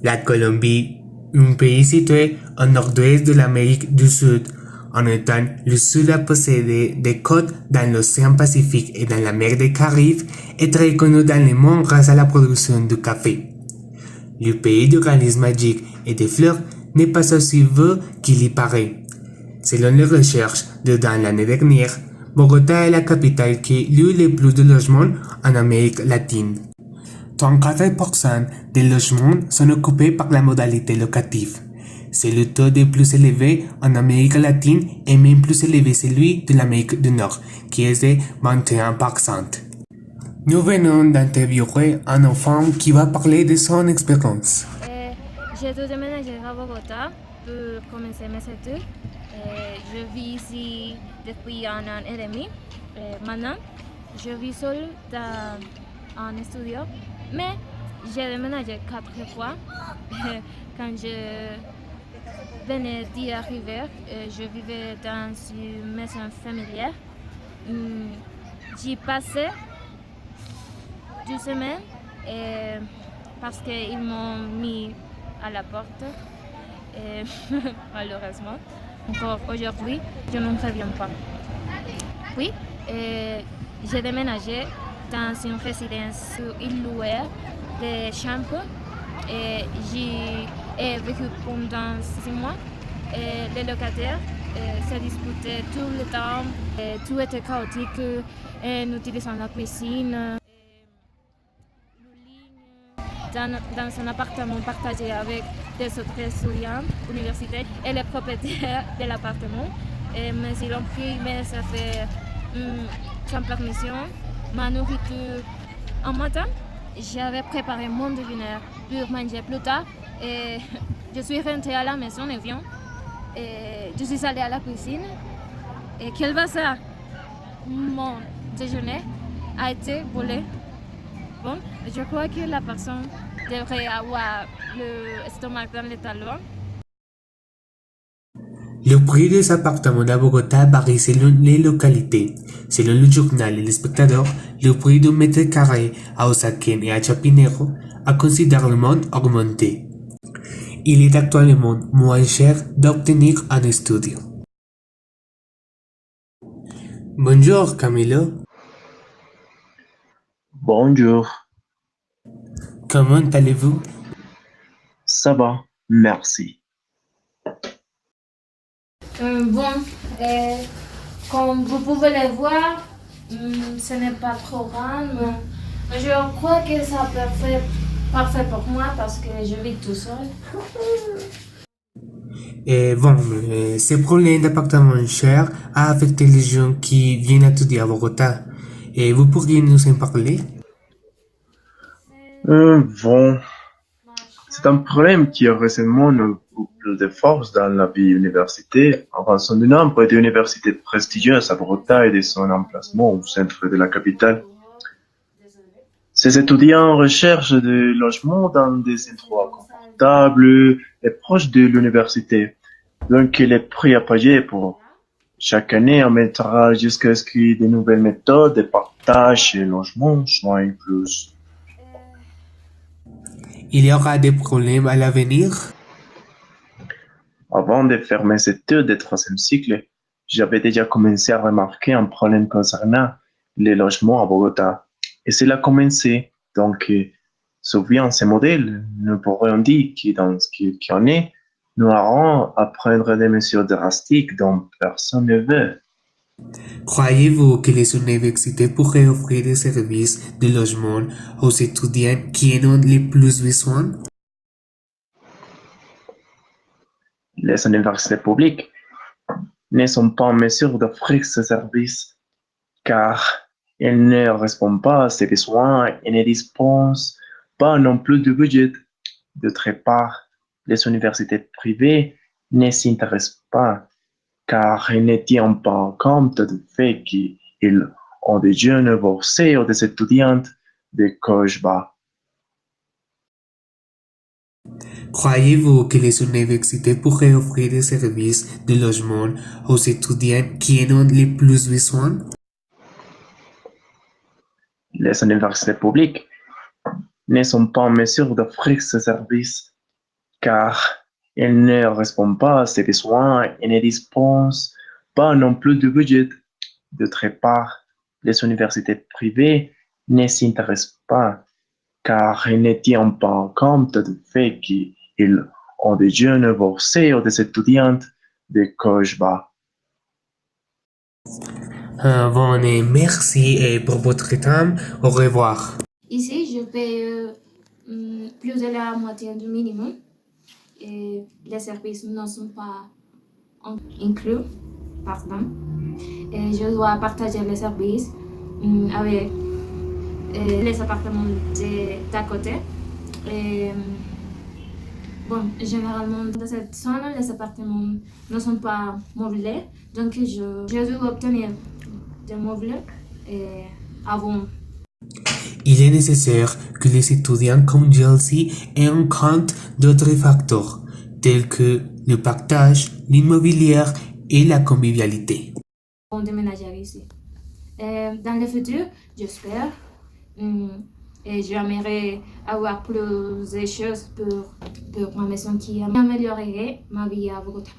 La Colombie, un pays situé au nord-ouest de l'Amérique du Sud, en étant le seul à posséder des côtes dans l'océan Pacifique et dans la mer des Caraïbes, est très connu dans le monde grâce à la production de café. Le pays du réalisme magique et des fleurs n'est pas aussi vieux qu'il y paraît. Selon les recherches de dans l'année dernière, Bogota est la capitale qui eut le plus de logements en Amérique latine. 34% des logements sont occupés par la modalité locative. C'est le taux le plus élevé en Amérique latine et même plus élevé celui de l'Amérique du Nord, qui est de 21%. Nous venons d'interviewer un enfant qui va parler de son expérience. J'ai dû déménager à Bogota pour commencer mes études. Je vis ici depuis un an et demi. Maintenant, je vis seule dans un studio, mais j'ai déménagé 4 fois. Quand je venais d'y arriver, je vivais dans une maison familiale. J'y passais 2 semaines parce qu'ils m'ont mis à la porte. Et malheureusement, encore aujourd'hui, je ne reviens pas. Oui, j'ai déménagé dans une résidence louée de chambres et j'y ai vécu pendant 6 mois. Et les locataires se disputaient tout le temps, et tout était chaotique en utilisant la cuisine. Dans un appartement partagé avec des autres étudiants universitaires et les propriétaires de l'appartement. Mais ils l'ont pris, mais ça fait sans permission. Ma nourriture en matin, j'avais préparé mon déjeuner pour manger plus tard. Et je suis rentrée à la maison en avion. Et je suis allée à la cuisine. Et quel bazar! Mon déjeuner a été volé. Bon, je crois que la personne devrait avoir le stomac dans les talons. Le prix des appartements à Bogota varie selon les localités. Selon le journal El Espectador, le prix d'un mètre carré à Usaquén et à Chapinero a considérablement augmenté. Il est actuellement moins cher d'obtenir un studio. Bonjour Camilo, Bonjour, comment allez-vous? ça va, merci. Bon, comme vous pouvez le voir, ce n'est pas trop grand, mais je crois que c'est parfait pour moi parce que je vis tout seul. Et bon, ce problème d'appartement cher a affecté les gens qui viennent étudier à Bogota. Et vous pourriez nous en parler? Bon, c'est un problème qui a récemment eu plus de force dans la vie universitaire, en raison du nombre d'universités prestigieuses à Bogota et de son emplacement au centre de la capitale. Ces étudiants recherchent des logements dans des endroits confortables et proches de l'université, donc les prix à payer pour chaque année aumentera jusqu'à ce que de nouvelles méthodes de partage et logement soient incluses. Il y aura des problèmes à l'avenir? Avant de faire mes études de troisième cycle, j'avais déjà commencé à remarquer un problème concernant les logements à Bogota. Et cela a commencé. Donc, souviens ce modèle, nous pourrions dire que dans ce qui en est, nous aurons à prendre des mesures drastiques dont personne ne veut. Croyez-vous que les universités pourraient offrir des services de logement aux étudiants qui en ont le plus besoin? Les universités publiques ne sont pas en mesure d'offrir ce service car elles ne répondent pas à ces besoins et ne disposent pas non plus de budget. D'autre part, les universités privées ne s'intéressent pas car elles ne tiennent pas compte du fait qu'ils ont des jeunes boursiers ou des étudiantes de coche bas. Croyez-vous que les universités pourraient offrir des services de logement aux étudiants qui en ont le plus besoin? Les universités publiques ne sont pas en mesure d'offrir ce service car elle ne répond pas à ses besoins et ne dispose pas non plus de budget. D'autre part, les universités privées ne s'intéressent pas car elles ne tiennent pas compte du fait qu'ils ont des jeunes boursiers ou des étudiants de coche bas. Bon, et merci pour votre temps. Au revoir. Ici, je paye plus de la moitié du minimum et les services ne sont pas inclus. Pardon. Et je dois partager les services avec les appartements d'à côté. Et, bon, généralement, dans cette zone, les appartements ne sont pas meublés, donc je dois obtenir des meubles avant. Il est nécessaire que les étudiants comme Chelsea aient en compte d'autres facteurs, tels que le partage, l'immobilier et la convivialité. On déménager ici. Dans le futur, j'espère, et j'aimerais avoir plus de choses pour ma maison qui améliorerait ma vie à Bogota.